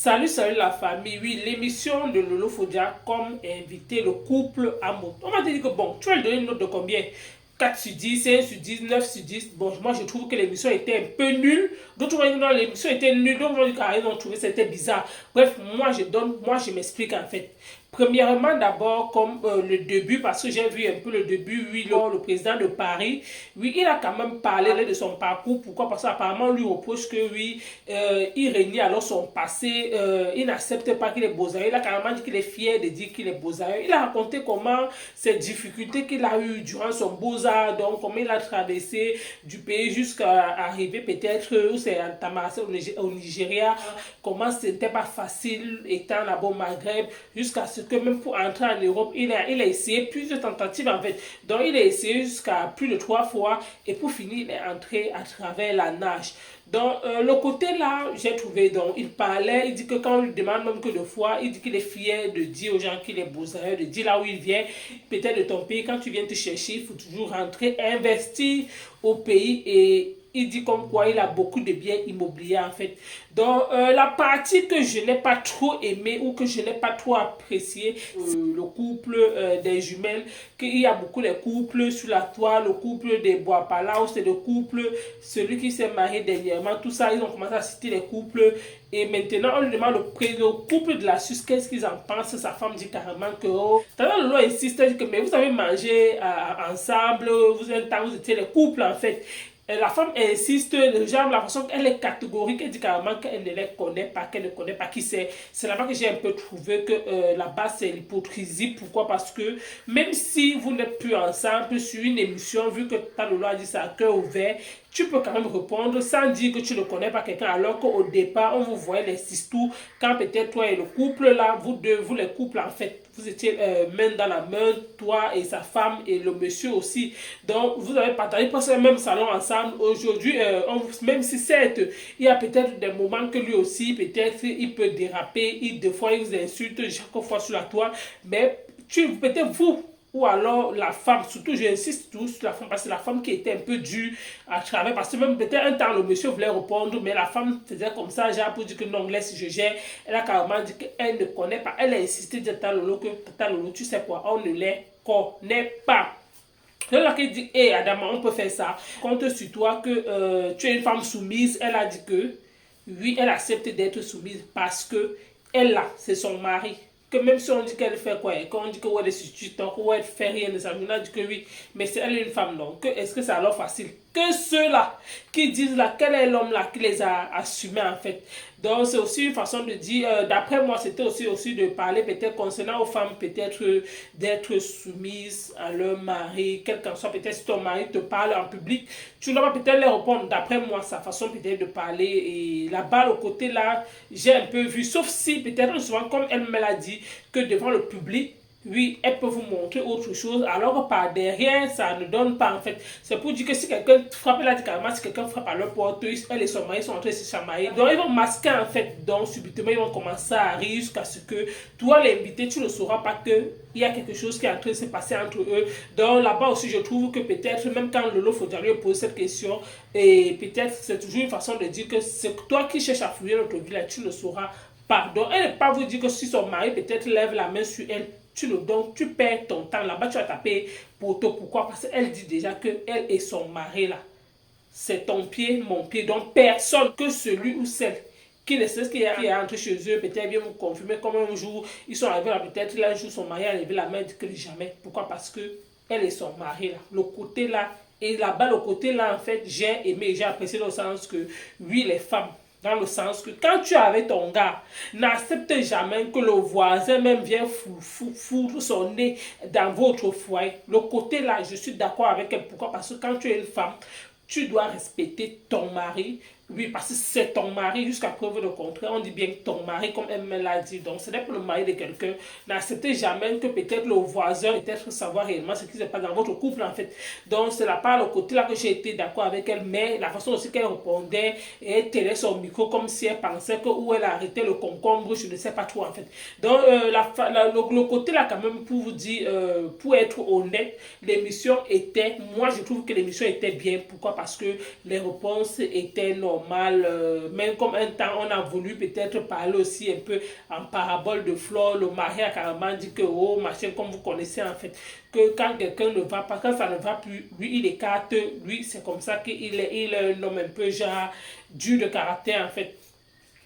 Salut la famille. Oui, l'émission de Lolo Fodia comme invité le couple amour. On m'a dit que bon, tu vas lui donner une note de combien? 4 sur 10, 5 sur 10, 9 sur 10. Bon, moi je trouve que l'émission était un peu nulle. D'autres vont dire non, l'émission était nulle. D'autres vont dire qu'ils ont trouvé que c'était bizarre. Bref, moi je m'explique en fait. Premièrement, d'abord, comme le début, parce que j'ai vu un peu le début, oui, le président de Paris, oui, il a quand même parlé de son parcours. Pourquoi? Parce qu'apparemment, lui reproche que, oui, il renie alors son passé, il n'accepte pas qu'il est beaux-arts. Il a carrément dit qu'il est fier de dire qu'il est beaux-arts. Il a raconté comment ces difficultés qu'il a eues durant son beaux-arts, donc comment il a traversé du pays jusqu'à arriver peut-être où c'est en Tamassia, au Nigeria, comment c'était pas facile étant là-bas au Maghreb, jusqu'à ce que même pour entrer en Europe, il a essayé plusieurs tentatives en fait. Donc il a essayé jusqu'à plus de 3 fois et pour finir, il est entré à travers la nage. Donc le côté là, j'ai trouvé, donc il parlait, il dit que quand on lui demande même que 2 fois, il dit qu'il est fier de dire aux gens qu'il est beau-arts, de dire là où il vient, peut-être de ton pays, quand tu viens te chercher, il faut toujours rentrer, investir au pays et il dit comme quoi il a beaucoup de biens immobiliers en fait. Donc la partie que je n'ai pas trop aimé ou que je n'ai pas trop apprécié, le couple des jumelles, qu'il y a beaucoup de couples sur la toile, le couple des Bois-Pala, c'est le couple, celui qui s'est marié dernièrement, tout ça, ils ont commencé à citer les couples. Et maintenant, on lui demande le couple de la Suisse, qu'est-ce qu'ils en pensent. Sa femme dit carrément que, oh, le loi insiste, dit que, mais vous avez mangé ensemble, vous êtes vous étiez les couples en fait. Et la femme insiste, le genre, la façon qu'elle est catégorique, elle dit carrément qu'elle ne les connaît pas, qu'elle ne connaît pas qui c'est. C'est là-bas que j'ai un peu trouvé que là-bas c'est l'hypocrisie. Pourquoi? Parce que même si vous n'êtes plus ensemble sur une émission, vu que Talolo a dit ça à cœur ouvert, tu peux quand même répondre sans dire que tu ne connais pas quelqu'un, alors qu'au départ, on vous voyait les sistous, quand peut-être toi et le couple là, vous deux, vous les couples en fait, vous étiez main dans la main, toi et sa femme et le monsieur aussi. Donc, vous avez partagé presque le même salon ensemble. Aujourd'hui, même si certes, il y a peut-être des moments que lui aussi, peut-être, il peut déraper, des fois, il vous insulte chaque fois sur la toile, mais peut-être vous, ou alors la femme, surtout j'insiste tout sur la femme, parce que la femme qui était un peu dure à travers, parce que même peut-être un temps le monsieur voulait répondre, mais la femme faisait comme ça, genre pour dire que non, laisse, je gère. Elle a carrément dit qu'elle ne connaît pas, elle a insisté de Talolo que Talolo, tu sais quoi, on ne les connaît pas. Là, qui dit, hé Adama, on peut faire ça. Compte sur toi que tu es une femme soumise. Elle a dit que oui, elle accepte d'être soumise parce que elle là, c'est son mari. Que même si on dit qu'elle fait quoi, quand on dit que elle est substitut, ou elle fait rien de ça, on a dit que oui, mais c'est elle une femme, donc est-ce que c'est alors facile? Que ceux-là qui disent là, quel est l'homme là qui les a assumés en fait. Donc c'est aussi une façon de dire, d'après moi, c'était aussi de parler peut-être concernant aux femmes, peut-être d'être soumises à leur mari, quel qu'en soit, peut-être si ton mari te parle en public, tu dois peut-être leur répondre, d'après moi, sa façon peut-être de parler, et là-bas, le côté là, j'ai un peu vu, sauf si peut-être souvent, comme elle me l'a dit, que devant le public, oui, elle peut vous montrer autre chose, alors que par derrière, ça ne donne pas en fait. C'est pour dire que si quelqu'un frappe, elle a dit carrément, si quelqu'un frappe à leur porte, elle et son mari sont en train de se chamailler. Donc ils vont masquer en fait, donc subitement ils vont commencer à rire jusqu'à ce que toi l'invité, tu ne sauras pas que il y a quelque chose qui est en train de se passer entre eux. Donc là-bas aussi, je trouve que peut-être, même quand Lolo Fodia lui pose cette question, et peut-être c'est toujours une façon de dire que c'est toi qui cherches à fouiller notre village, tu ne sauras pas. Donc elle ne pas vous dire que si son mari peut-être lève la main sur elle, donc tu perds ton temps là-bas, tu vas taper pour toi. Pourquoi? Parce qu'elle dit déjà que elle et son mari là, c'est ton pied, mon pied. Donc personne que celui ou celle qui ne sait ce qu'il y a entre chez eux, peut-être bien vous confirmer comme un jour, ils sont arrivés là, peut-être là, un jour son mari a levé la main, dit que jamais. Pourquoi? Parce que elle et son mari là, le côté là, et là-bas, le côté là, en fait, j'ai aimé, j'ai apprécié dans le sens que, oui, les femmes, dans le sens que quand tu es avec ton gars, n'accepte jamais que le voisin même vienne foutre son nez dans votre foyer. Le côté là, je suis d'accord avec elle. Pourquoi? Parce que quand tu es une femme, tu dois respecter ton mari. Oui, parce que c'est ton mari, jusqu'à preuve de contraire. On dit bien ton mari, comme elle me l'a dit. Donc, ce n'est pas le mari de quelqu'un. N'acceptez jamais que peut-être le voisin, peut-être savoir réellement ce qui se passe dans votre couple, en fait. Donc, c'est la part, le côté là que j'ai été d'accord avec elle, mais la façon aussi qu'elle répondait, et elle tenait son micro comme si elle pensait que où elle arrêtait le concombre, je ne sais pas trop, en fait. Donc, le côté là, quand même, pour vous dire, pour être honnête, l'émission était, moi, je trouve que l'émission était bien. Pourquoi? Parce que les réponses étaient normales. normal. Même comme un temps, on a voulu peut-être parler aussi un peu en parabole de Flore. Le mari a carrément dit que, oh, machin, comme vous connaissez en fait, que quand quelqu'un ne va pas, quand ça ne va plus, lui, il écarte, lui, c'est comme ça il est un homme un peu genre dur de caractère en fait,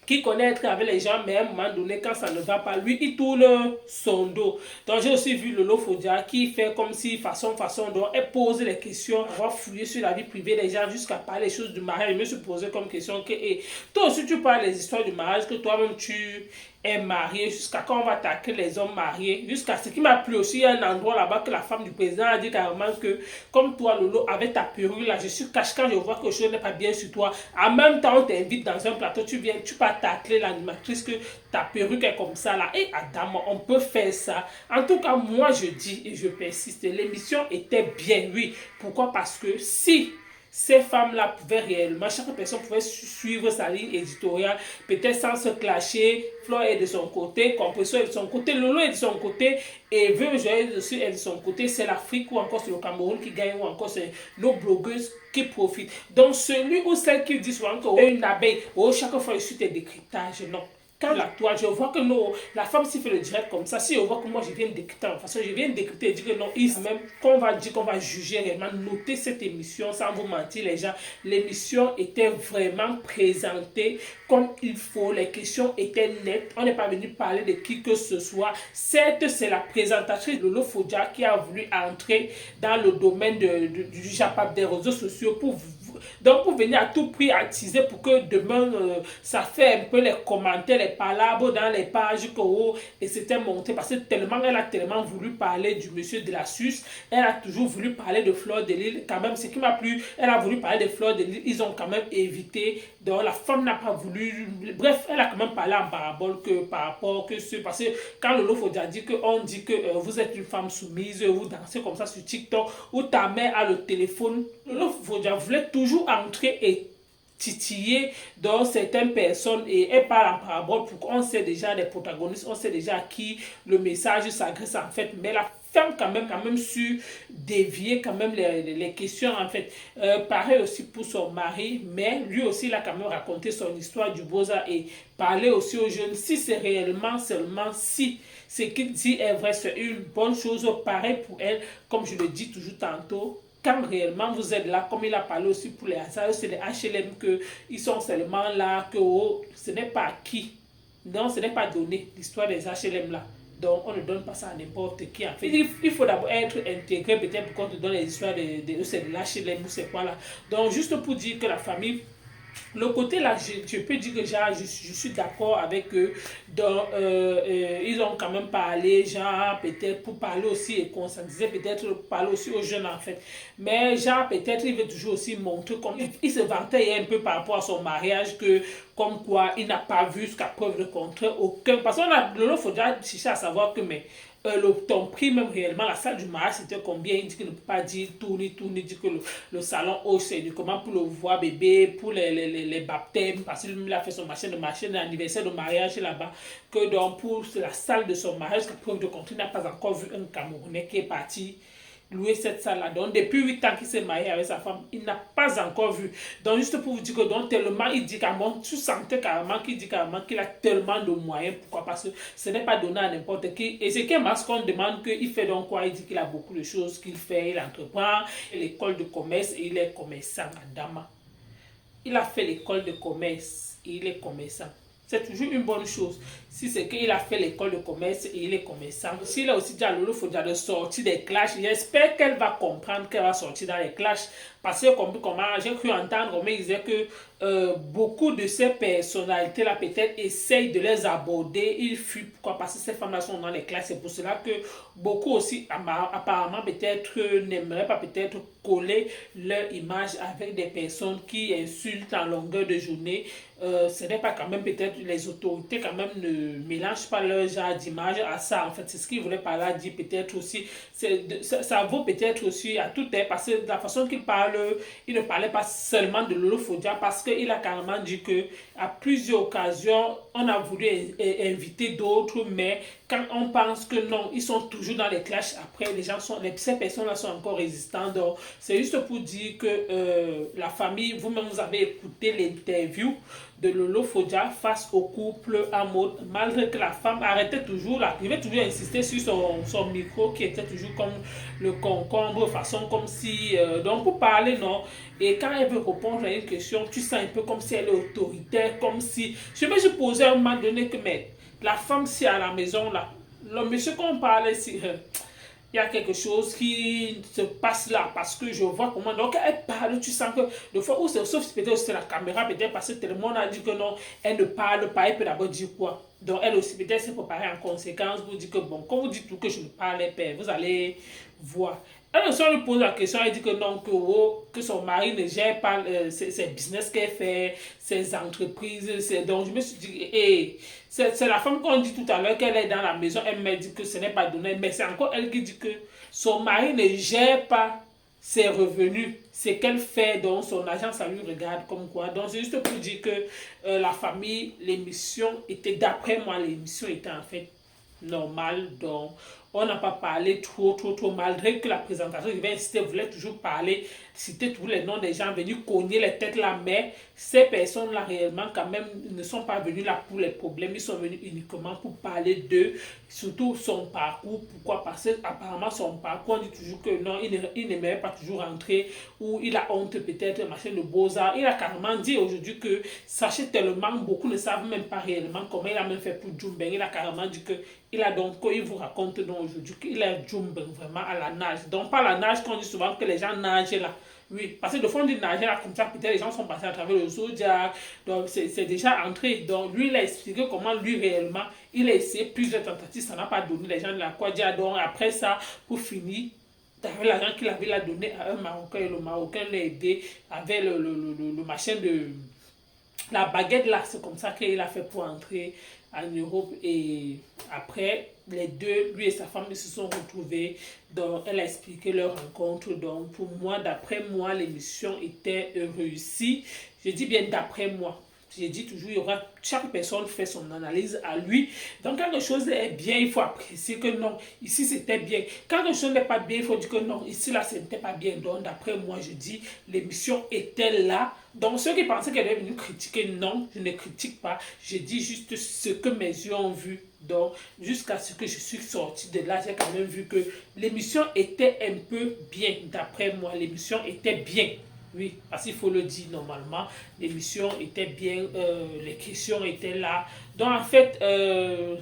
qui connaît être avec les gens, mais à un moment donné, quand ça ne va pas, lui, il tourne son dos. Donc, j'ai aussi vu Lolo Fodia qui fait comme si, façon, donc, elle pose les questions, elle va fouiller sur la vie privée des gens jusqu'à parler des choses du mariage. Je me suis posé comme question que, hey, toi aussi, tu parles des histoires du mariage, que toi-même, tu est marié, jusqu'à quand on va attaquer les hommes mariés, jusqu'à ce qui m'a plu aussi, il y a un endroit là-bas que la femme du président a dit carrément que, comme toi Lolo, avec ta perruque là, je suis cache quand je vois que chose n'est pas bien sur toi, en même temps on t'invite dans un plateau, tu viens, tu peux tacler l'animatrice que ta perruque est comme ça là, et Adam, on peut faire ça. En tout cas, moi je dis et je persiste, l'émission était bien, oui. Pourquoi? Parce que si ces femmes-là pouvaient réellement, chaque personne pouvait suivre sa ligne éditoriale, peut-être sans se clasher. Flore est de son côté, Compression est de son côté, Lolo est de son côté, et Veuve Joyeuse est de son côté. C'est l'Afrique ou encore c'est le Cameroun qui gagne, ou encore c'est nos blogueuses qui profitent. Donc celui ou celle qui dit souvent que une abeille, oh, chaque fois je suis des décryptages, non. Quand la toile, je vois que non, la femme s'y fait le direct comme ça, si je vois que moi je viens décrypter, de toute façon je viens décrypter et dire que non, même qu'on va dire qu'on va juger réellement, noter cette émission sans vous mentir les gens, l'émission était vraiment présentée comme il faut, les questions étaient nettes, on n'est pas venu parler de qui que ce soit. Certes, c'est la présentatrice Lolo Fodia qui a voulu entrer dans le domaine du japap des réseaux sociaux pour venir à tout prix attiser pour que demain ça fait un peu les commentaires, les palabres dans les pages que oh, et c'était monté parce que tellement elle a tellement voulu parler du monsieur de la Suisse, elle a toujours voulu parler de Flore de Lys, quand même ce qui m'a plu, elle a voulu parler de Flore de Lys, ils ont quand même évité, donc la femme n'a pas voulu, bref, elle a quand même parlé en parabole que par rapport que ce, parce que quand Lolo Fodia dit que on dit que vous êtes une femme soumise, vous dansez comme ça sur TikTok, ou ta mère a le téléphone, Lolo Fodia voulait toujours entrer et titiller dans certaines personnes et elle parle en parabole pour qu'on sait déjà les protagonistes, on sait déjà à qui le message s'adresse en fait, mais la femme quand même su dévier quand même les questions en fait. Pareil aussi pour son mari, mais lui aussi il a quand même raconté son histoire du Beaux-Arts et parler aussi aux jeunes si c'est réellement seulement si ce qu'il dit est vrai, c'est une bonne chose. Pareil pour elle, comme je le dis toujours tantôt, quand réellement vous êtes là, comme il a parlé aussi pour les hasards, c'est les HLM qu'ils sont seulement là, que oh, ce n'est pas acquis. Non, ce n'est pas donné, l'histoire des HLM là. Donc, on ne donne pas ça à n'importe qui. En fait, il faut d'abord être intégré, peut-être pour qu'on te donne les histoires de l'HLM ou c'est quoi là. Donc, juste pour dire que la famille, le côté là, je peux dire que genre, je suis d'accord avec eux. Donc, ils ont quand même parlé, genre, peut-être pour parler aussi et conscientiser, peut-être parler aussi aux jeunes en fait. Mais, genre, peut-être il veut toujours aussi montrer comme il se vantait un peu par rapport à son mariage, que comme quoi il n'a pas vu jusqu'à preuve de contraire aucun. Parce qu'on a, il faudra chercher à savoir que, mais ton prix même réellement, la salle du mariage c'était combien, il dit qu'il ne peut pas dire tout, il dit que le salon haut c'est uniquement pour le voir bébé, pour les baptêmes, parce qu'il a fait son machin d'anniversaire de mariage là-bas, que donc pour la salle de son mariage, qu'à preuve de compte, il n'a pas encore vu un Camerounais qui est parti louer cette salle-là. Donc, depuis 8 ans qu'il s'est marié avec sa femme, il n'a pas encore vu. Donc, juste pour vous dire que, donc, tellement, il dit carrément, tu sentais carrément qu'il dit carrément qu'il a tellement de moyens. Pourquoi? Parce que ce n'est pas donné à n'importe qui. Et c'est qu'un masque qu'on demande qu'il fait donc quoi? Il dit qu'il a beaucoup de choses qu'il fait, il entreprend, l'école de commerce, et il est commerçant à Dama. Il a fait l'école de commerce, et il est commerçant. C'est toujours une bonne chose. Si c'est qu'il a fait l'école de commerce et il est commerçant. S'il a aussi dit à Lolo Fodia de sortir des clashs, j'espère qu'elle va comprendre qu'elle va sortir dans les clashs. Parce que comment j'ai cru entendre, mais il disait que beaucoup de ces personnalités-là peut-être essayent de les aborder. Il fuit. Pourquoi? Parce que ces femmes-là sont dans les classes. C'est pour cela que beaucoup aussi, apparemment, peut-être n'aimeraient pas peut-être coller leur image avec des personnes qui insultent en longueur de journée. Ce n'est pas quand même peut-être les autorités quand même ne mélangent pas leur genre d'image à ça. En fait, c'est ce qu'il voulait par là dire peut-être aussi. Ça vaut peut-être aussi à tout est parce que la façon qu'il parle, il ne parlait pas seulement de Lolo Fodia parce que qu'il a carrément dit que à plusieurs occasions, on a voulu inviter d'autres, mais quand on pense que non, ils sont toujours dans les clashs, après, ces personnes-là sont encore résistantes. Donc, c'est juste pour dire que la famille, vous-même, vous avez écouté l'interview de Lolo Fodia face au couple Amod, malgré que la femme arrêtait toujours, là, il avait toujours insister sur son micro qui était toujours comme le concombre, façon comme si, donc pour parler, non, et quand elle veut répondre à une question, tu sens un peu comme si elle est autoritaire, comme si, je me suis posé à un moment donné que, mais, la femme, si à la maison, là, le monsieur qu'on parlait, si, il y a quelque chose qui se passe là parce que je vois comment donc elle parle, tu sens que de fois où c'est sauf peut-être c'est la caméra peut-être parce que tout le monde a dit que non, elle ne parle pas, elle peut d'abord dire quoi, donc elle aussi peut-être s'est préparée en conséquence pour dire que bon, quand vous dites tout que je ne parlais pas, vous allez voir. Elle aussi, on lui pose la question, elle dit que non, que, oh, que son mari ne gère pas ses business qu'elle fait, ses entreprises. Donc je me suis dit, hey, c'est la femme qu'on dit tout à l'heure qu'elle est dans la maison, elle m'a dit que ce n'est pas donné, mais c'est encore elle qui dit que son mari ne gère pas ses revenus, ce qu'elle fait, donc son agent, ça lui regarde comme quoi. Donc c'est juste pour dire que la famille, l'émission était, d'après moi, l'émission était en fait normale, donc on n'a pas parlé trop, malgré que la présentatrice voulait toujours parler, citer tous les noms des gens venus cogner les têtes là, mais ces personnes-là réellement quand même ne sont pas venus là pour les problèmes, ils sont venus uniquement pour parler d'eux, surtout son parcours. Pourquoi? Parce qu'apparemment son parcours, on dit toujours que non, il n'aimerait pas toujours rentrer, ou il a honte peut-être, machin de beaux-arts. Il a carrément dit aujourd'hui que, sachez tellement, beaucoup ne savent même pas réellement comment il a même fait pour Jumbeng. Il a carrément dit que il a donc, il vous raconte donc aujourd'hui qu'il a Jumbeng vraiment à la nage. Donc pas la nage qu'on dit souvent que les gens nagent là. Oui, parce que de fond du nager là, comme ça, peut-être les gens sont passés à travers le Zodiac, donc c'est déjà entré. Donc lui, il a expliqué comment lui réellement, il a essayé plusieurs tentatives, ça n'a pas donné, les gens de la Quadia. Donc après ça, pour finir, avec l'argent qu'il avait, l'a donné à un Marocain, et le Marocain l'a aidé avec le machin de la baguette là, c'est comme ça qu'il a fait pour entrer en Europe. Et après, les deux, lui et sa femme, ils se sont retrouvés. Donc, elle a expliqué leur rencontre. Donc, pour moi, d'après moi, l'émission était réussie. Je dis bien d'après moi. J'ai dit toujours, il y aura, chaque personne fait son analyse à lui. Donc, quand quelque chose est bien, il faut apprécier que non, ici c'était bien. Quand quelque chose n'est pas bien, il faut dire que non, ici là, ce n'était pas bien. Donc, d'après moi, je dis, l'émission était là. Donc, ceux qui pensaient qu'elle est venue critiquer, non, je ne critique pas. Je dis juste ce que mes yeux ont vu. Donc, jusqu'à ce que je suis sortie de là, j'ai quand même vu que l'émission était un peu bien. D'après moi, l'émission était bien. Oui, parce qu'il faut le dire normalement, l'émission était bien, les questions étaient là. Donc en fait,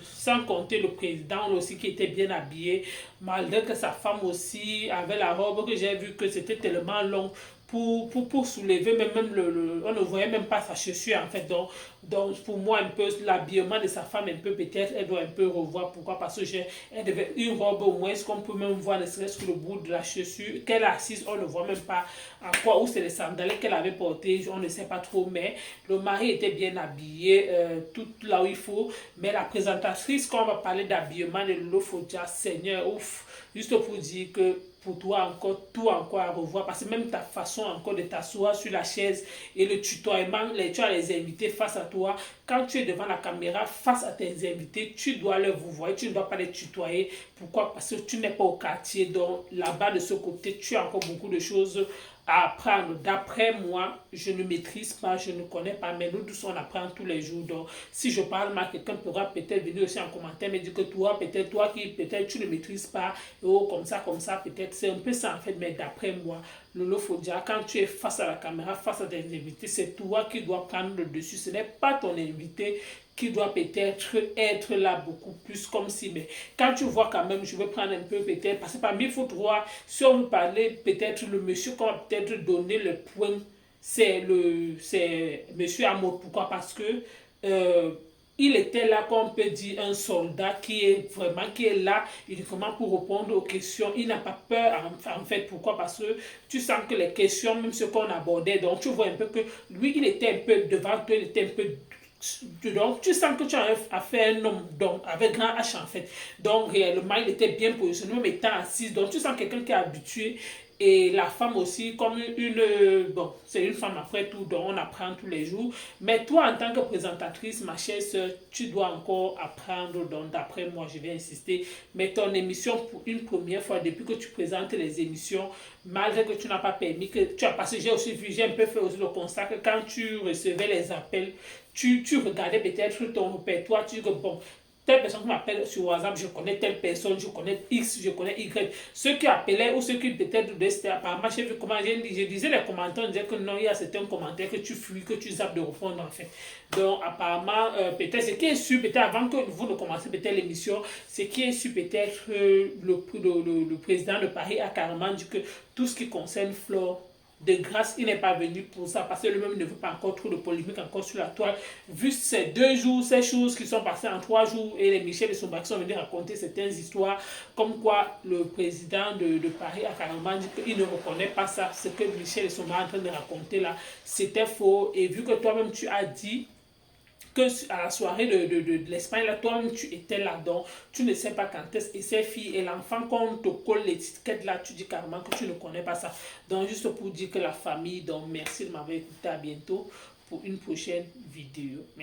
sans compter le président aussi qui était bien habillé, malgré que sa femme aussi avait la robe que j'ai vu que c'était tellement long pour soulever, même on ne voyait même pas sa chaussure en fait. Donc pour moi, un peu l'habillement de sa femme, un peu peut-être, elle doit un peu revoir. Pourquoi? Parce que elle devait une robe au moins, ce qu'on peut même voir, ne serait-ce que le bout de la chaussure, qu'elle est assise, on ne voit même pas à quoi, ou c'est les sandales qu'elle avait portées, on ne sait pas trop, mais le mari était bien habillé, tout là où il faut. Mais la présentatrice, quand on va parler d'habillement de Lolo Fodia, Seigneur, ouf, juste pour dire que pour toi encore, tout encore à revoir, parce que même ta façon encore de t'asseoir sur la chaise et le tutoiement, tu as les invités face à toi, quand tu es devant la caméra face à tes invités, tu dois les vous voir, tu ne dois pas les tutoyer. Pourquoi? Parce que tu n'es pas au quartier, donc là-bas de ce côté, tu as encore beaucoup de choses à apprendre. D'après moi, je ne maîtrise pas, je ne connais pas, mais nous tous on apprend tous les jours. Donc, si je parle mal, quelqu'un pourra peut-être venir aussi en commentaire me dire que toi, peut-être toi qui peut-être tu ne maîtrises pas, oh, comme ça, peut-être c'est un peu ça en fait, mais d'après moi, Lolo Fodia, quand tu es face à la caméra, face à tes invités, c'est toi qui dois prendre le dessus, ce n'est pas ton invité qui doit peut-être être là beaucoup plus comme si, mais quand tu vois quand même, je vais prendre un peu peut-être, parce que parmi vous trois, si on vous parlait peut-être le monsieur qu'on va peut-être donner le point, c'est monsieur Amour. Pourquoi? Parce que il était là, comme on peut dire, un soldat qui est vraiment, qui est là uniquement pour répondre aux questions. Il n'a pas peur, en fait. Pourquoi? Parce que tu sens que les questions, même ce qu'on abordait, donc tu vois un peu que lui, il était un peu devant toi, il était un peu. Donc, tu sens que tu as affaire à un homme, donc, avec grand H en fait. Donc, réellement, il était bien positionné, même étant assis. Donc, tu sens quelqu'un qui est habitué Et la femme aussi, comme bon, c'est une femme après tout, donc on apprend tous les jours. Mais toi, en tant que présentatrice, ma chère soeur, tu dois encore apprendre. Donc, d'après moi, je vais insister. Mais ton émission, pour une première fois, depuis que tu présentes les émissions, malgré que tu n'as pas permis, que tu as passé, j'ai aussi vu, j'ai un peu fait aussi le constat que quand tu recevais les appels, tu regardais peut-être ton répertoire, tu dis que bon, telle personne qui m'appelle sur WhatsApp, je connais telle personne, je connais X, je connais Y. Ceux qui appelaient ou ceux qui peut-être c'était apparemment, j'ai vu comment je disais les commentaires, on disait que non, il y a certains commentaires que tu fuis, que tu zappes de répondre en fait. Donc apparemment, peut-être ce qui est sûr, peut-être avant que vous ne commenciez peut-être l'émission, ce qui est sûr peut-être le président de Paris a carrément dit que tout ce qui concerne Flore, de grâce, il n'est pas venu pour ça parce que lui-même ne veut pas encore trop de polémique encore sur la toile. Vu ces 2 jours, ces choses qui sont passées en 3 jours et les Michel et son bac sont venus raconter certaines histoires comme quoi le président de Paris a carrément dit qu'il ne reconnaît pas ça. Ce que Michel et son bac sont en train de raconter là, c'était faux. Et vu que toi-même tu as dit que à la soirée de l'Espagne, là, toi tu étais là, donc tu ne sais pas quand est-ce et ces filles et l'enfant qu'on te colle l'étiquette là, tu dis carrément que tu ne connais pas ça. Donc juste pour dire que la famille, donc merci de m'avoir écouté, à bientôt pour une prochaine vidéo. Merci.